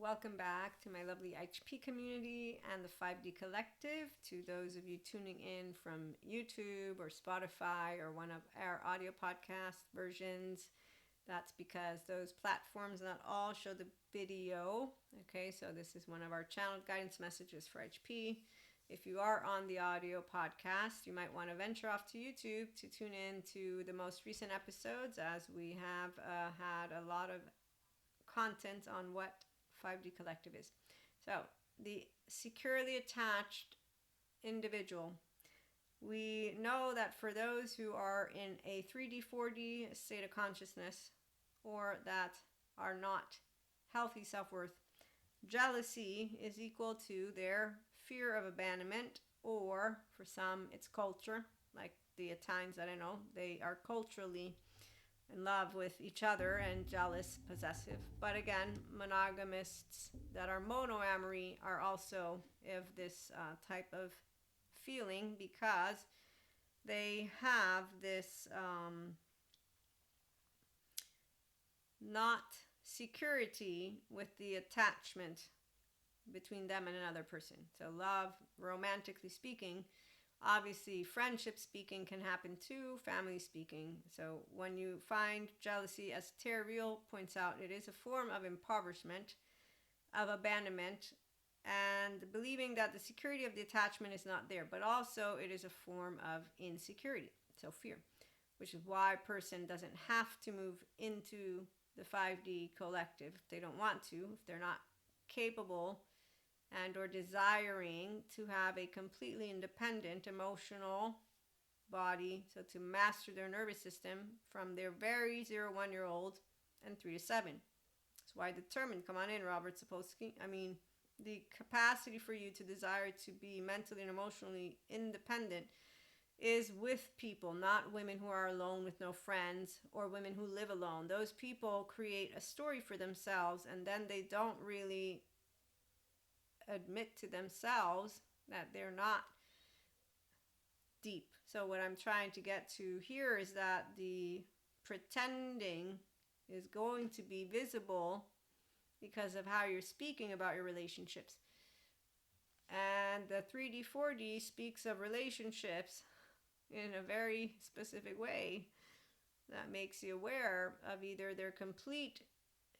Welcome back to my lovely HP community and the 5D Collective. To those of you tuning in from YouTube or Spotify or one of our audio podcast versions, that's because those platforms not all show the video. Okay, so this is one of our channeled guidance messages for HP. If you are on the audio podcast, you might want to venture off to YouTube to tune in to the most recent episodes, as we have had a lot of content on what 5D Collective is. So, the securely attached individual. We know that for those who are in a 3D, 4D state of consciousness or that are not healthy self-worth, jealousy is equal to their fear of abandonment, or for some, it's culture. Like the Italians that I know, they are culturally in love with each other and jealous, possessive. But again, monogamists that are monoamory are also of this type of feeling because they have this not security with the attachment between them and another person. So love, romantically speaking, obviously friendship speaking can happen too, family speaking. So when you find jealousy, as Terry points out, it is a form of impoverishment, of abandonment, and believing that the security of the attachment is not there, but also it is a form of insecurity, so fear, which is why a person doesn't have to move into the 5D collective if they don't want to, if they're not capable and or desiring to have a completely independent emotional body, so to master their nervous system from their very 0-1-year-old and 3 to 7. That's why determined, come on in, Robert Sapolsky. I mean, the capacity for you to desire to be mentally and emotionally independent is with people, not women who are alone with no friends or women who live alone. Those people create a story for themselves and then they don't really admit to themselves that they're not deep. So what I'm trying to get to here is that the pretending is going to be visible because of how you're speaking about your relationships. And the 3D, 4D speaks of relationships in a very specific way that makes you aware of either their complete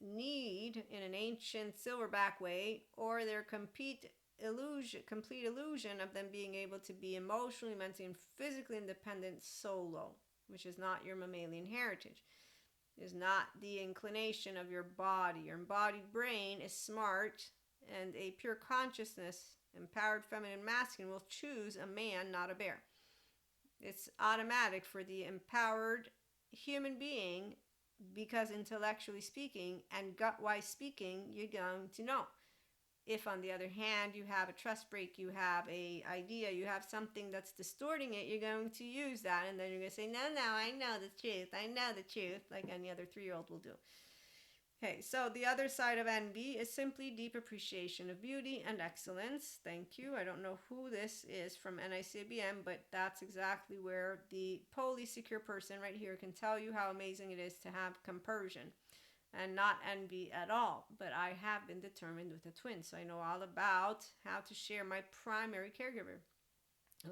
need in an ancient silverback way or their complete illusion of them being able to be emotionally, mentally, and physically independent solo, which is not your mammalian heritage, is not the inclination of your body. Your embodied brain is smart, and a pure consciousness, empowered feminine masculine, will choose a man, not a bear. It's automatic for the empowered human being, because intellectually speaking and gut-wise speaking, you're going to know. If on the other hand you have a trust break, you have a idea, you have something that's distorting it, you're going to use that, and then you're going to say, no, I know the truth, like any other 3-year-old will do. Okay, so the other side of envy is simply deep appreciation of beauty and excellence. Thank you. I don't know who this is from NICBM, but that's exactly where the poly secure person right here can tell you how amazing it is to have compersion and not envy at all. But I have been determined with a twin, so I know all about how to share my primary caregiver.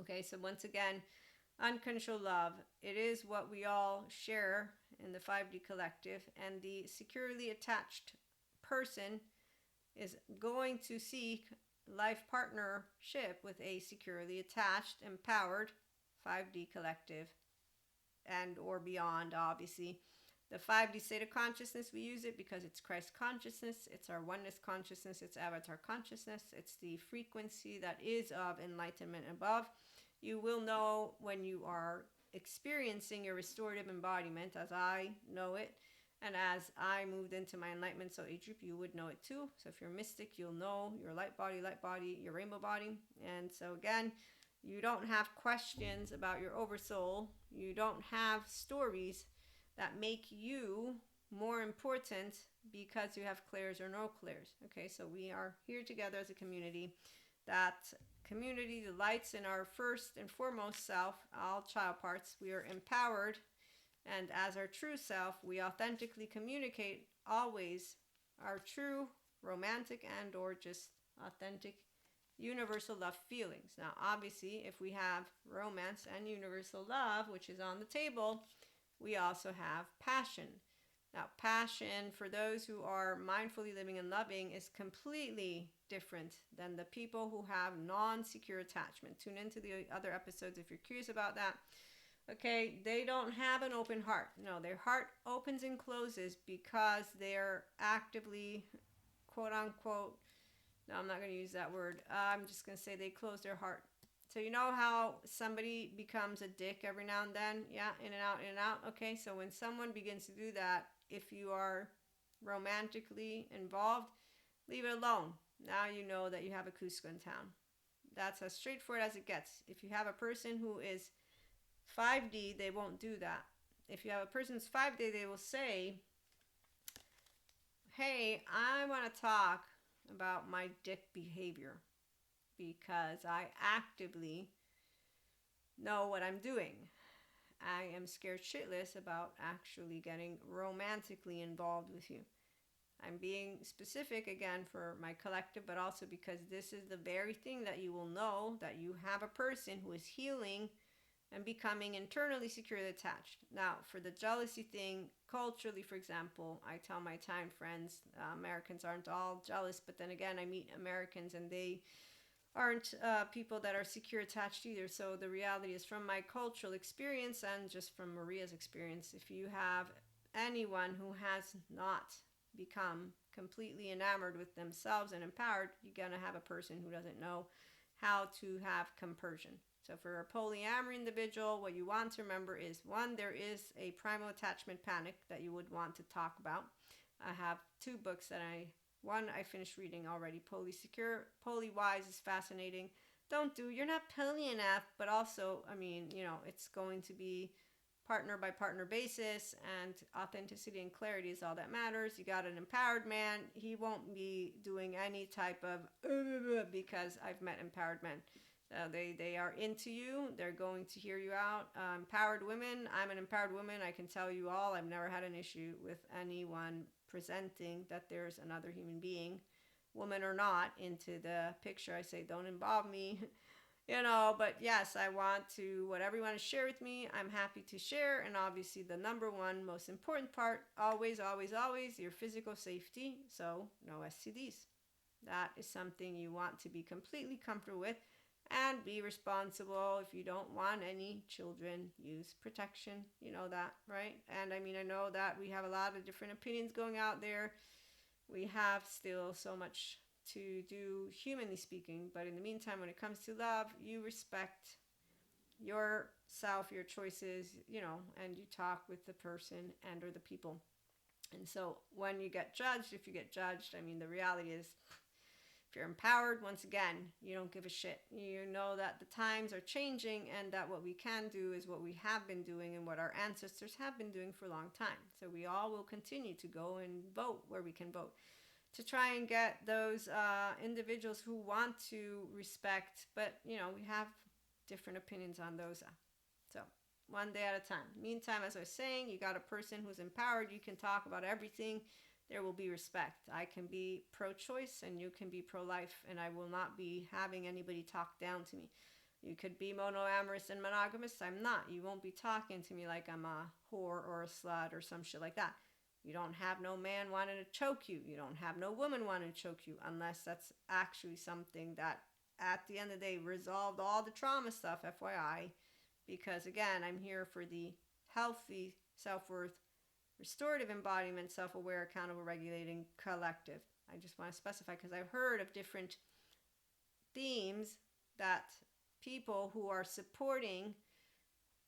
Okay, so once again, uncontrolled love, it is what we all share in the 5D collective, and the securely attached person is going to seek life partnership with a securely attached, empowered 5D collective and or beyond. Obviously, the 5D state of consciousness, we use it because it's Christ consciousness, it's our oneness consciousness, it's avatar consciousness, it's the frequency that is of enlightenment above. You will know when you are experiencing your restorative embodiment, as I know it, and as I moved into my enlightenment soul age group, you would know it too. So if you're mystic, you'll know your light body, your rainbow body. And so again, you don't have questions about your oversoul. You don't have stories that make you more important because you have clairs or no clairs. Okay, so we are here together as a community. That community delights in our first and foremost self, all child parts. We are empowered, and as our true self, we authentically communicate always our true romantic and or just authentic universal love feelings. Now, obviously, if we have romance and universal love, which is on the table, we also have passion. Now, passion, for those who are mindfully living and loving, is completely different than the people who have non-secure attachment. Tune into the other episodes if you're curious about that. Okay, they don't have an open heart. No, their heart opens and closes because they're actively, quote unquote, no, I'm not going to use that word. I'm just going to say they close their heart. So you know how somebody becomes a dick every now and then? Yeah, in and out, in and out. Okay, so when someone begins to do that, if you are romantically involved, leave it alone. Now you know that you have a Cusco in town. That's as straightforward as it gets. If you have a person who is 5D, they won't do that. If you have a person who's 5D, they will say, hey, I want to talk about my dick behavior because I actively know what I'm doing. I am scared shitless about actually getting romantically involved with you. I'm being specific again for my collective, but also because this is the very thing that you will know, that you have a person who is healing and becoming internally securely attached. Now, for the jealousy thing, culturally, for example, I tell my Thai friends, Americans aren't all jealous, but then again, I meet Americans and they aren't people that are secure attached either. So the reality is, from my cultural experience and just from Maria's experience, if you have anyone who has not become completely enamored with themselves and empowered, you're going to have a person who doesn't know how to have compersion. So for a polyamory individual, what you want to remember is, one, there is a primal attachment panic that you would want to talk about. I have 2 books that I finished reading already. Polysecure, Polywise is fascinating. You're not poly enough, but also, it's going to be partner by partner basis, and authenticity and clarity is all that matters. You got an empowered man, he won't be doing any type of because I've met empowered men. They are into you. They're going to hear you out. Empowered women. I'm an empowered woman. I can tell you all, I've never had an issue with anyone presenting that there's another human being, woman or not, into the picture. I say, don't involve me. But yes, I want to, whatever you want to share with me, I'm happy to share. And obviously the number one most important part, always, always, always, your physical safety. So no STDs. That is something you want to be completely comfortable with. And be responsible. If you don't want any children, use protection. You know that, right? And I know that we have a lot of different opinions going out there. We have still so much to do, humanly speaking. But in the meantime, when it comes to love, you respect yourself, your choices, and you talk with the person and or the people. And so when you get judged, if you get judged, the reality is, if you're empowered, once again, you don't give a shit. You know that the times are changing and that what we can do is what we have been doing and what our ancestors have been doing for a long time. So we all will continue to go and vote where we can vote, to try and get those individuals who want to respect, but, we have different opinions on those. So one day at a time. Meantime, as I was saying, you got a person who's empowered. You can talk about everything. There will be respect. I can be pro-choice and you can be pro-life, and I will not be having anybody talk down to me. You could be monoamorous and monogamous. I'm not. You won't be talking to me like I'm a whore or a slut or some shit like that. You don't have no man wanting to choke you. You don't have no woman wanting to choke you, unless that's actually something that at the end of the day resolved all the trauma stuff, FYI. Because again, I'm here for the healthy self-worth, restorative embodiment, self-aware, accountable, regulating, collective. I just want to specify because I've heard of different themes that people who are supporting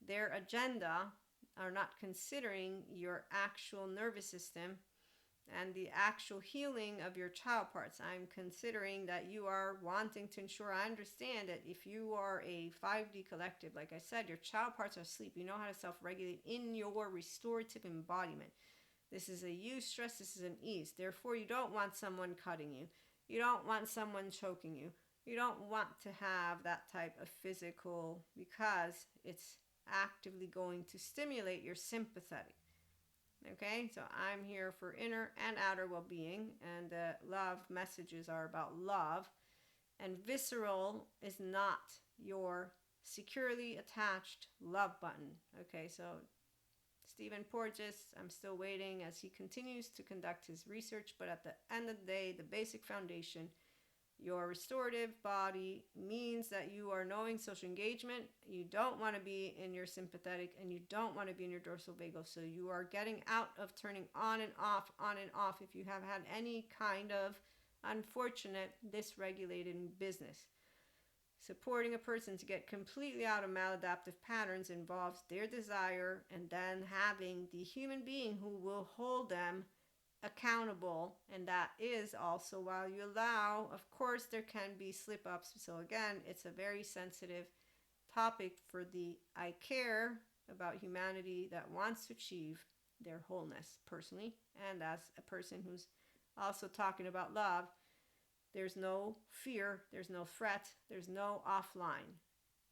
their agenda are not considering your actual nervous system and the actual healing of your child parts. I'm considering that you are wanting to ensure I understand that if you are a 5D collective, like I said, your child parts are asleep. You know how to self-regulate in your restorative embodiment. This is a eustress, this is an ease. Therefore, you don't want someone cutting you. You don't want someone choking you. You don't want to have that type of physical, because it's actively going to stimulate your sympathetic. Okay, so I'm here for inner and outer well-being, and the love messages are about love. And visceral is not your securely attached love button. Okay, so Stephen Porges, I'm still waiting as he continues to conduct his research, but at the end of the day, the basic foundation, your restorative body means that you are knowing social engagement. You don't want to be in your sympathetic, and you don't want to be in your dorsal vagal. So you are getting out of turning on and off, on and off, if you have had any kind of unfortunate dysregulated business. Supporting a person to get completely out of maladaptive patterns involves their desire and then having the human being who will hold them accountable. And that is also while you allow, of course, there can be slip ups. So, again, it's a very sensitive topic for the I care about humanity that wants to achieve their wholeness personally. And as a person who's also talking about love, there's no fear, there's no threat, there's no offline.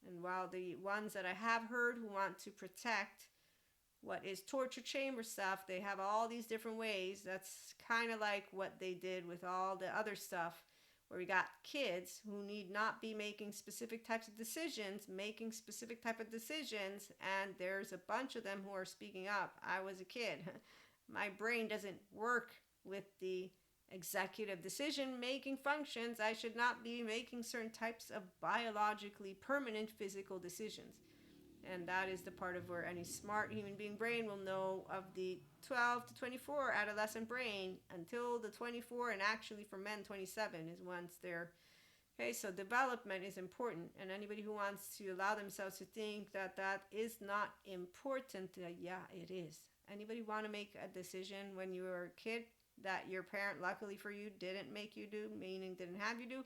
And while the ones that I have heard who want to protect what is torture chamber stuff, they have all these different ways. That's kind of like what they did with all the other stuff, where we got kids who need not be making specific types of decisions, making specific type of decisions, and there's a bunch of them who are speaking up. I was a kid. My brain doesn't work with the executive decision making functions. I should not be making certain types of biologically permanent physical decisions. And that is the part of where any smart human being brain will know of the 12 to 24 adolescent brain until the 24, and actually for men 27 is once they're okay. So development is important, and anybody who wants to allow themselves to think that that is not important, yeah, it is. Anybody want to make a decision when you were a kid that your parent, luckily for you, didn't make you do, meaning didn't have you do?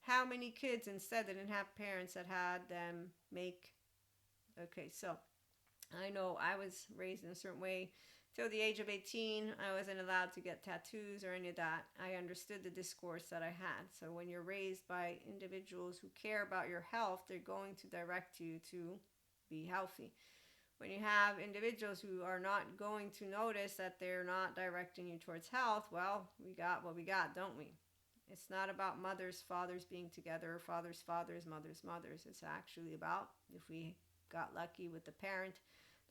How many kids instead didn't have parents that had them make? Okay, so I know I was raised in a certain way. Till the age of 18, I wasn't allowed to get tattoos or any of that. I understood the discourse that I had. So when you're raised by individuals who care about your health, they're going to direct you to be healthy. When you have individuals who are not going to notice that they're not directing you towards health, well, we got what we got, don't we? It's not about mothers, fathers being together, or fathers, fathers, mothers, mothers. It's actually about if we got lucky with the parent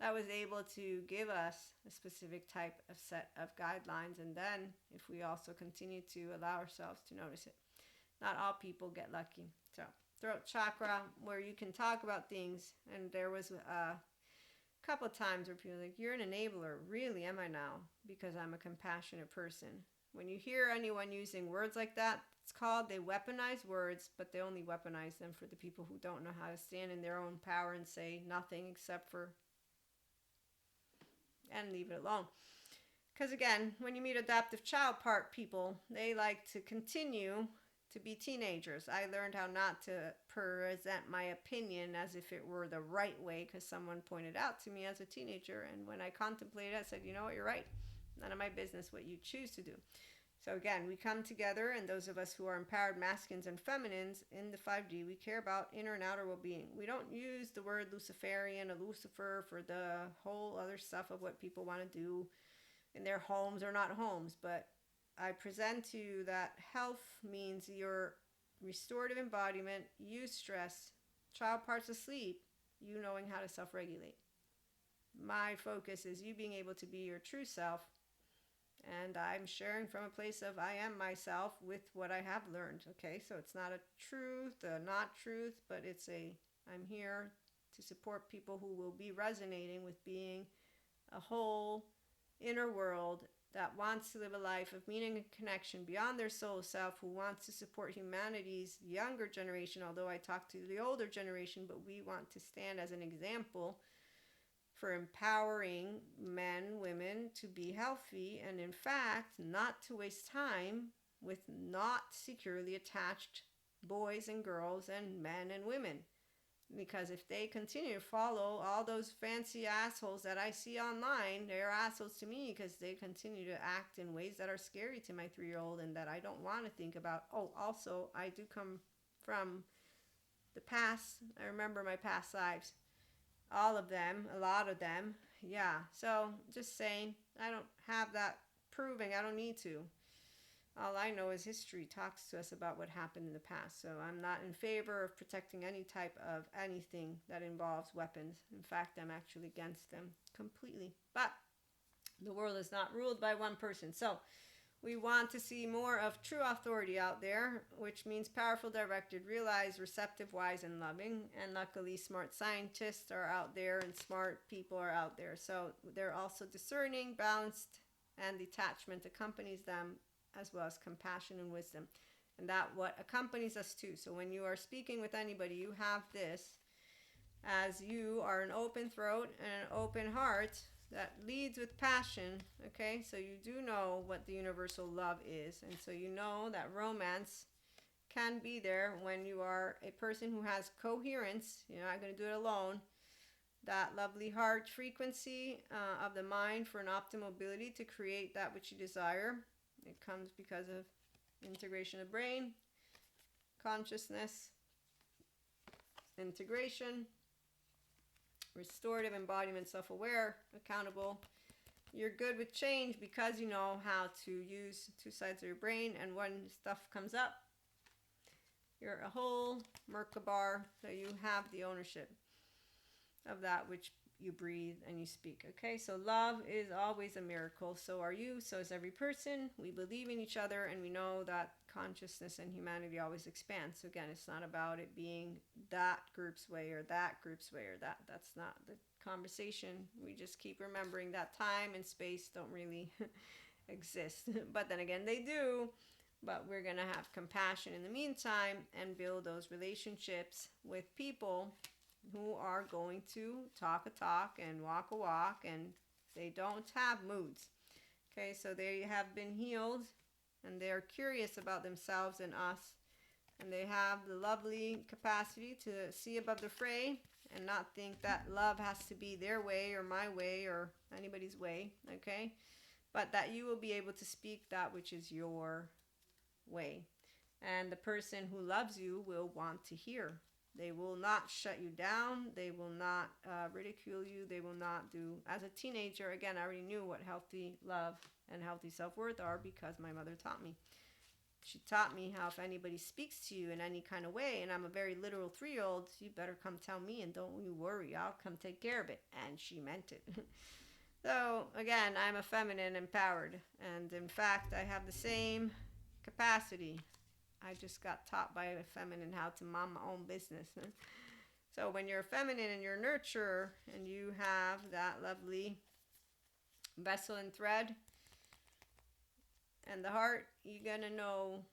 that was able to give us a specific type of set of guidelines, and then if we also continue to allow ourselves to notice it. Not all people get lucky. So throat chakra, where you can talk about things, and there was a couple of times where people are like, you're an enabler. Really, am I now? Because I'm a compassionate person. When you hear anyone using words like that, it's called they weaponize words, but they only weaponize them for the people who don't know how to stand in their own power and say nothing except for and leave it alone. Because again, when you meet adaptive child part people, they like to continue to be teenagers. I learned how not to present my opinion as if it were the right way because someone pointed out to me as a teenager, and when I contemplated, I said, you know what, you're right. None of my business what you choose to do. So again, we come together, and those of us who are empowered masculines and feminines in the 5D, we care about inner and outer well-being. We don't use the word Luciferian or Lucifer for the whole other stuff of what people want to do in their homes or not homes, but I present to you that health means your restorative embodiment, eustress, child parts asleep, you knowing how to self-regulate. My focus is you being able to be your true self, and I'm sharing from a place of I am myself with what I have learned. Okay, so it's not a truth, a not truth, but it's a I'm here to support people who will be resonating with being a whole inner world that wants to live a life of meaning and connection beyond their soul self, who wants to support humanity's younger generation, although I talk to the older generation, but we want to stand as an example for empowering men, women to be healthy, and in fact, not to waste time with not securely attached boys and girls and men and women. Because if they continue to follow all those fancy assholes that I see online, they're assholes to me because they continue to act in ways that are scary to my 3-year-old and that I don't want to think about. Oh, also, I do come from the past. I remember my past lives. All of them, a lot of them. Yeah, so just saying, I don't have that proving. I don't need to. All I know is history talks to us about what happened in the past. So I'm not in favor of protecting any type of anything that involves weapons. In fact, I'm actually against them completely. But the world is not ruled by one person. So we want to see more of true authority out there, which means powerful, directed, realized, receptive, wise, and loving. And luckily, smart scientists are out there and smart people are out there. So they're also discerning, balanced, and detachment accompanies them, as well as compassion and wisdom. And that what accompanies us too. So when you are speaking with anybody, you have this, as you are an open throat and an open heart that leads with passion. Okay, so you do know what the universal love is, and so you know that romance can be there when you are a person who has coherence. You're not going to do it alone. That lovely heart frequency of the mind for an optimal ability to create that which you desire. It comes because of integration of brain, consciousness, integration, restorative, embodiment, self-aware, accountable. You're good with change because you know how to use two sides of your brain, and when stuff comes up, you're a whole Merkaba, so you have the ownership of that which you breathe and you speak. Okay, so love is always a miracle. So are you, so is every person. We believe in each other, and we know that consciousness and humanity always expands. So again, it's not about it being that group's way or that group's way or that. That's not the conversation. We just keep remembering that time and space don't really exist. But then again, they do. But we're going to have compassion in the meantime and build those relationships with people who are going to talk a talk and walk a walk, and they don't have moods. Okay, so they have been healed, and they're curious about themselves and us, and they have the lovely capacity to see above the fray and not think that love has to be their way or my way or anybody's way. Okay, but that you will be able to speak that which is your way, and the person who loves you will want to hear. They will not shut you down. They will not ridicule you. They will not do. As a teenager, again, I already knew what healthy love and healthy self-worth are because my mother taught me. She taught me how if anybody speaks to you in any kind of way, and I'm a very literal 3-year-old, you better come tell me and don't you worry. I'll come take care of it. And she meant it. So, again, I'm a feminine empowered. And in fact, I have the same capacity. I just got taught by a feminine how to mind my own business. So when you're feminine and you're a nurturer and you have that lovely vessel and thread and the heart, you're going to know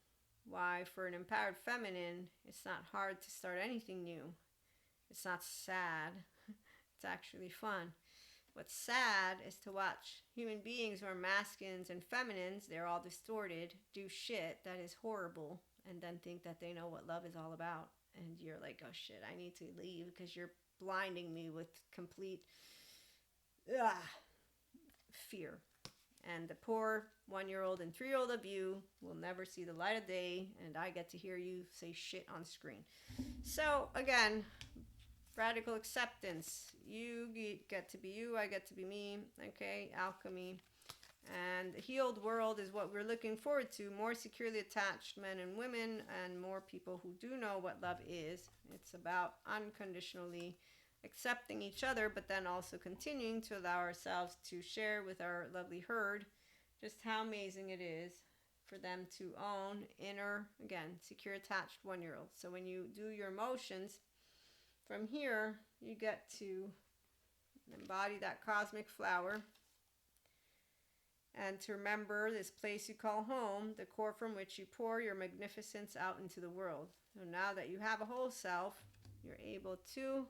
why for an empowered feminine, it's not hard to start anything new. It's not sad. It's actually fun. What's sad is to watch human beings who are masculines and feminines, they're all distorted, do shit that is horrible, and then think that they know what love is all about. And you're like, oh shit, I need to leave because you're blinding me with complete fear. And the poor 1-year-old and 3-year-old of you will never see the light of day, and I get to hear you say shit on screen. So again, radical acceptance. You get to be you, I get to be me. Okay, alchemy. And the healed world is what we're looking forward to. More securely attached men and women, and more people who do know what love is. It's about unconditionally accepting each other, but then also continuing to allow ourselves to share with our lovely herd just how amazing it is for them to own inner, again, secure attached 1-year-olds. So when you do your emotions, from here, you get to embody that cosmic flower and to remember this place you call home, the core from which you pour your magnificence out into the world. So now that you have a whole self, you're able to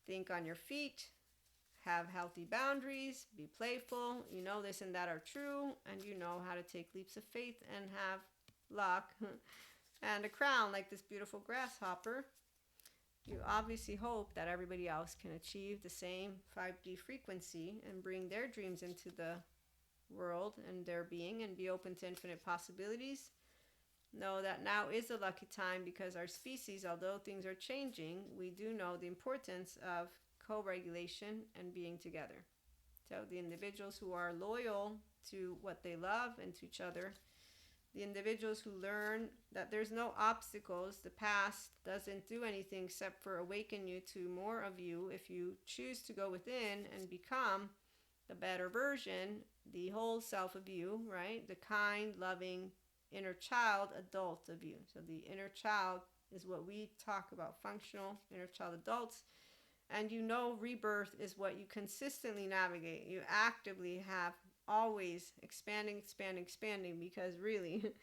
think on your feet, have healthy boundaries, be playful. You know this and that are true, and you know how to take leaps of faith and have luck and a crown like this beautiful grasshopper. You obviously hope that everybody else can achieve the same 5D frequency and bring their dreams into the world and their being and be open to infinite possibilities. Know that now is a lucky time because our species, although things are changing, we do know the importance of co-regulation and being together. So the individuals who are loyal to what they love and to each other, the individuals who learn that there's no obstacles, the past doesn't do anything except for awaken you to more of you if you choose to go within and become the better version, the whole self of you, right? The kind, loving, inner child, adult of you. So the inner child is what we talk about, functional inner child adults. And you know, rebirth is what you consistently navigate. You actively have always expanding, expanding, expanding, because really,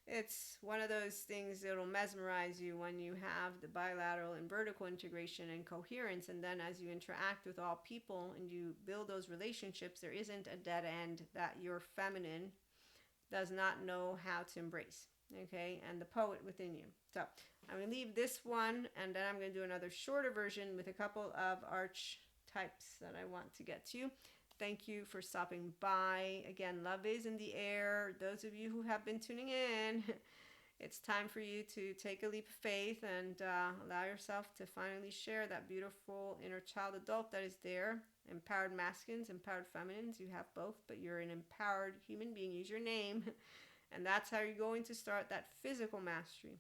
it's one of those things that'll mesmerize you when you have the bilateral and vertical integration and coherence. And then as you interact with all people and you build those relationships, there isn't a dead end that your feminine does not know how to embrace. Okay, and the poet within you. So I'm going to leave this one, and then I'm going to do another shorter version with a couple of archetypes that I want to get to. Thank you for stopping by. Again, love is in the air. Those of you who have been tuning in, it's time for you to take a leap of faith and allow yourself to finally share that beautiful inner child adult that is there. Empowered masculines, empowered feminines, you have both, but you're an empowered human being. Use your name. And that's how you're going to start that physical mastery.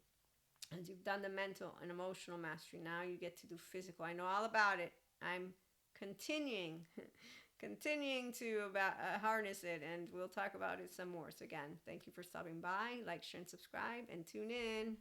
As you've done the mental and emotional mastery, now you get to do physical. I know all about it. I'm continuing to harness it, and we'll talk about it some more. So again, thank you for stopping by. Like, share, and subscribe, and tune in.